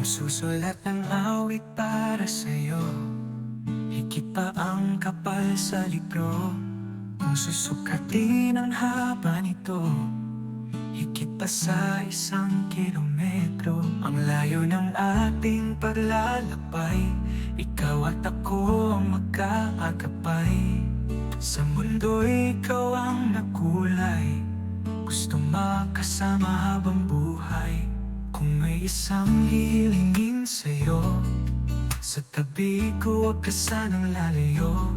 Susulat ng awit para sa'yo. Higit pa ang kapal sa libro. Kung susukatin ang haba nito, higit pa sa 1 kilometro. Ang layo ng ating paglalakbay, ikaw at ako ang magkaagapay. Sa mundo'y ikaw ang nakulay, gusto makasama habang buhay. Kung may isang hihilingin sa'yo, sa tabi ko huwag ka sanang lalayo.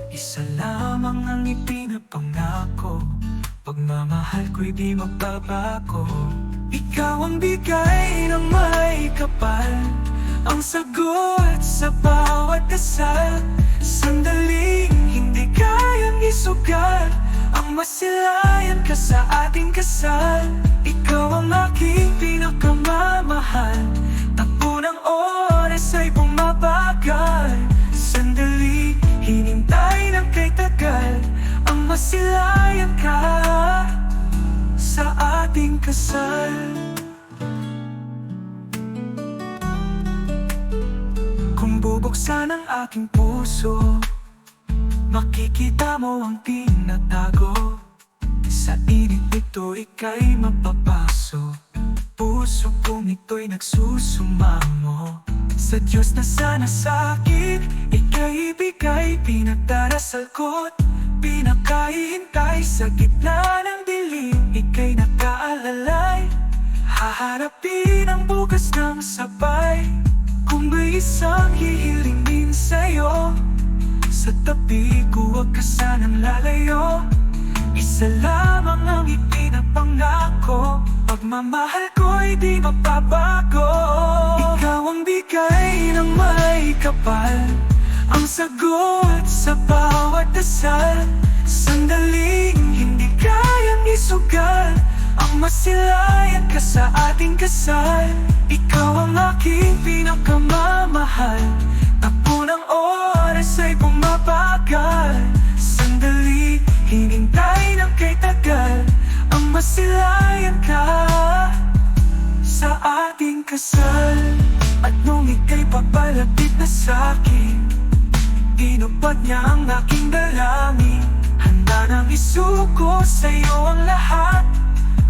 Isa lamang ang ipinapangako, pagmamahal ko'y di magbabago. Ikaw ang bigay ng may kapal, ang sagot sa bawat dasal. Sandaling hindi kayang isugat, ang masilayan ka sa ating kasal. Ikaw ang aking pinakamamahal, takbo ng oras ay bumabagal. Sandali, hinintay ng kay tagal, ang masilayan ka sa ating kasal. Kung bubuksan ang aking puso, makikita mo ang tinatago. Sa init nito ika'y mapapaso, puso kong ito'y nagsusumamo. Sa Diyos na sana sakit, ika'y ibigay, pinagdarasal ko't pinakahihintay. Sa gitna ng dilim, ika'y nakaalalay, haharapin ang bukas ng sabay. Kung may isang hihilingin sa'yo, sa tabi ko huwag ka sanang lalayo. Isa lamang ang ipinapangako, pagmamahal ko'y di mapapago. Ikaw ang bigay ng may kapal, ang sagot sa bawat dasal. Sandaling hindi kayang isugal, ang masilayan ka sa ating kasal. Ikaw ang aking pinakamamahal, takbo ng oras ay bumabagal. Sandali, hinintay ng kay tagal, ang masilayan ka sa ating kasal. At nung ika'y papalapit na sa'kin, tinupad niya ang aking dalangin. Handa nang isuko sa'yo ang lahat,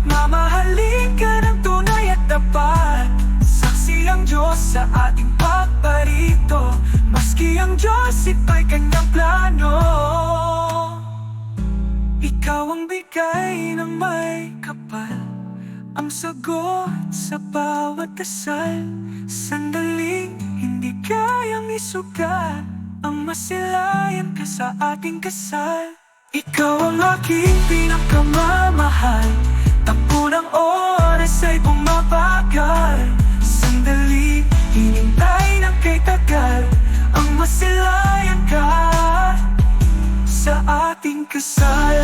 mamahalin ka ng tunay at tapat. Saksi ang Diyos sa ating pagparito, maski ang Diyos ito'y kanyang plano. Ikaw ang bigay ng may kapal, ang sagot sa bawat dasal. Sandaling hindi kayang isugat, ang masilayan ka sa ating kasal. Ikaw ang aking pinakamamahal, takbo ng oras ay bumabagal. Sandali, hinintay ng kay tagal, ang masilayan ka sa ating kasal.